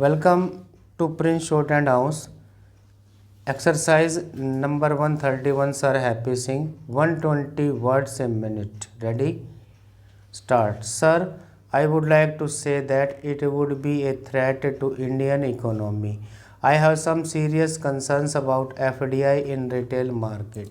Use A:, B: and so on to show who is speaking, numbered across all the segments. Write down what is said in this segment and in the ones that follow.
A: Welcome to Prince Short and House. Exercise number 131, Sir Happy Singh. 120 words a minute. Ready? Start. Sir, I would like to say that it would be a threat to Indian economy. I have some serious concerns about FDI in retail market.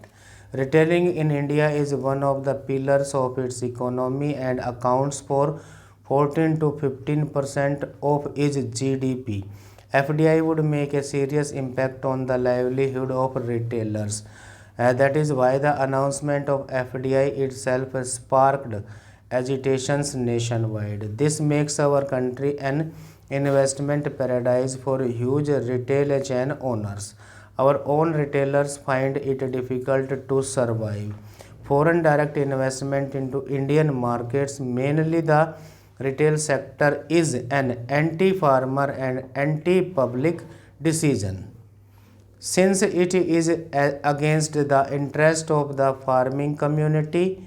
A: Retailing in India is one of the pillars of its economy and accounts for 14 to 15% of its GDP. FDI would make a serious impact on the livelihood of retailers. That is why the announcement of FDI itself sparked agitations nationwide. This makes our country an investment paradise for huge retail chain owners. Our own retailers find it difficult to survive. Foreign direct investment into Indian markets, mainly the retail sector, is an anti-farmer and anti-public decision. Since it is against the interest of the farming community,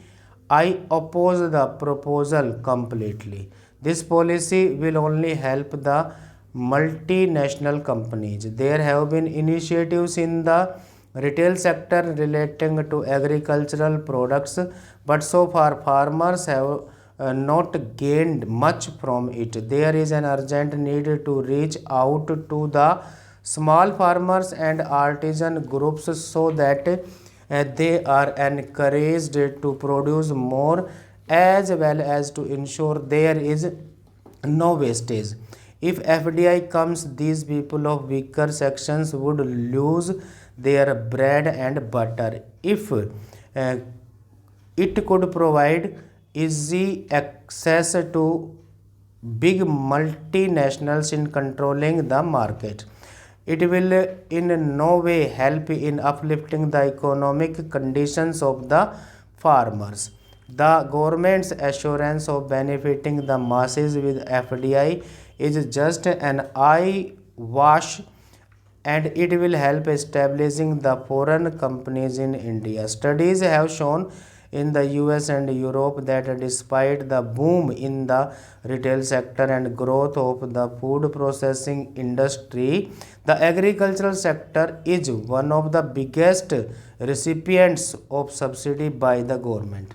A: I oppose the proposal completely. This policy will only help the multinational companies. There have been initiatives in the retail sector relating to agricultural products, but so far farmers have not gained much from it. There is an urgent need to reach out to the small farmers and artisan groups so that they are encouraged to produce more, as well as to ensure there is no wastage. If FDI comes, these people of weaker sections would lose their bread and butter. If it could provide easy access to big multinationals in controlling the market, it will in no way help in uplifting the economic conditions of the farmers. The government's assurance of benefiting the masses with FDI is just an eye wash, and it will help establishing the foreign companies in India. Studies have shown in the US and Europe that despite the boom in the retail sector and growth of the food processing industry, the agricultural sector is one of the biggest recipients of subsidy by the government.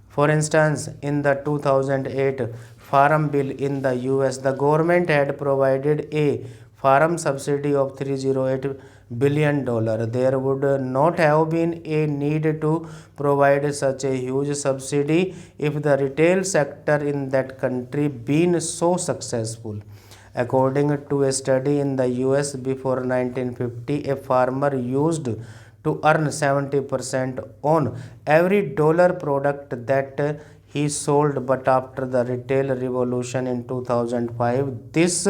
A: For instance, in the 2008 Farm Bill in the US, the government had provided a farm subsidy of $308 billion. There would not have been a need to provide such a huge subsidy if the retail sector in that country been so successful. According to a study in the US before 1950, a farmer used to earn 70% on every dollar product that he sold, but after the retail revolution in 2005, this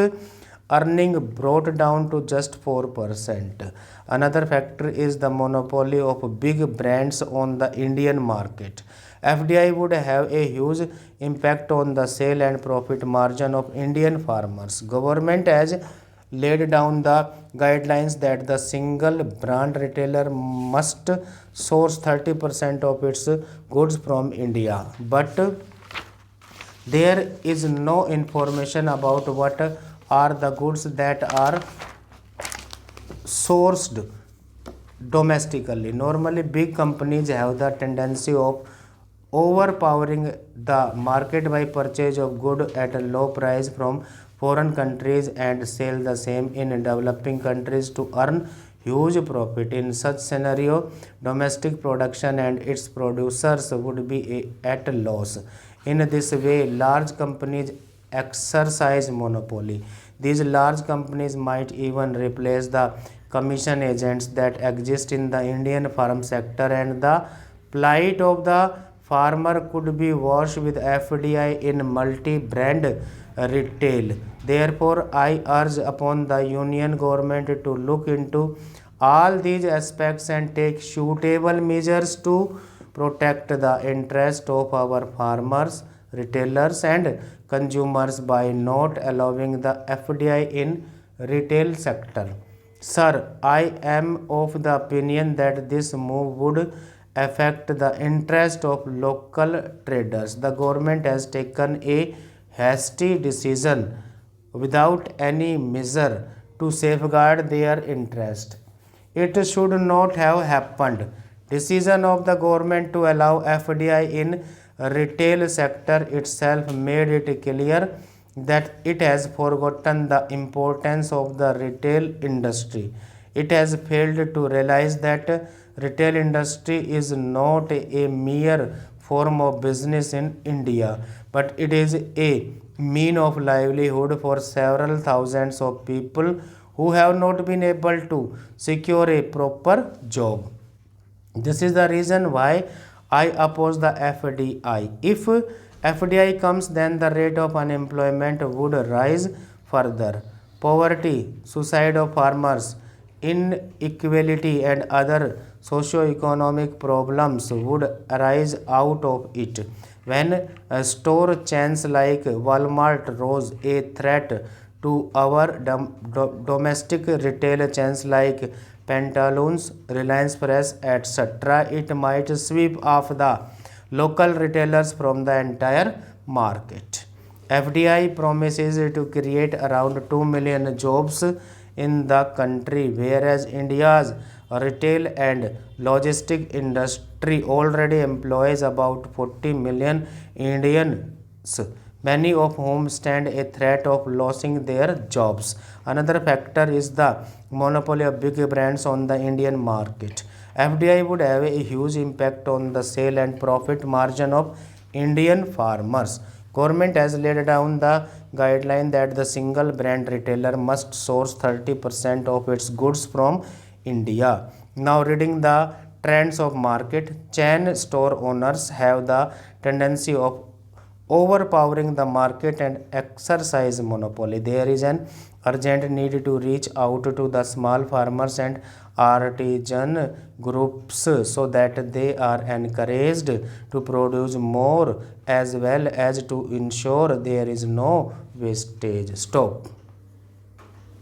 A: earning brought down to just 4%. Another factor is the monopoly of big brands on the Indian market. FDI would have a huge impact on the sale and profit margin of Indian farmers. Government has laid down the guidelines that the single brand retailer must source 30% of its goods from India. But there is no information about what are the goods that are sourced domestically. Normally, big companies have the tendency of overpowering the market by purchase of good at a low price from foreign countries and sell the same in developing countries to earn huge profit. In such scenario, domestic production and its producers would be at a loss. In this way, large companies exercise monopoly. These large companies might even replace the commission agents that exist in the Indian farm sector, and the plight of the farmer could be worse with FDI in multi-brand retail. Therefore, I urge upon the union government to look into all these aspects and take suitable measures to protect the interest of our farmers, retailers and consumers by not allowing the FDI in retail sector. Sir, I am of the opinion that this move would affect the interest of local traders. The government has taken a hasty decision without any measure to safeguard their interest. It should not have happened. Decision of the government to allow FDI in retail sector itself made it clear that it has forgotten the importance of the retail industry. It has failed to realize that retail industry is not a mere form of business in India, but it is a mean of livelihood for several thousands of people who have not been able to secure a proper job. This is the reason why I oppose the FDI. If FDI comes, then the rate of unemployment would rise further. Poverty, suicide of farmers, inequality, and other socio-economic problems would arise out of it. When store chains like Walmart rose a threat to our domestic retail chains like Pantaloons, Reliance Press, etc., it might sweep off the local retailers from the entire market. FDI promises to create around 2 million jobs in the country, whereas India's retail and logistic industry already employs about 40 million Indians, many of whom stand a threat of losing their jobs. Another factor is the monopoly of big brands on the Indian market. FDI would have a huge impact on the sale and profit margin of Indian farmers. Government has laid down the guideline that the single brand retailer must source 30% of its goods from India. Now, reading the trends of market, chain store owners have the tendency of overpowering the market and exercise monopoly. There is an urgent need to reach out to the small farmers and artisan groups so that they are encouraged to produce more as well as to ensure there is no wastage. Stop.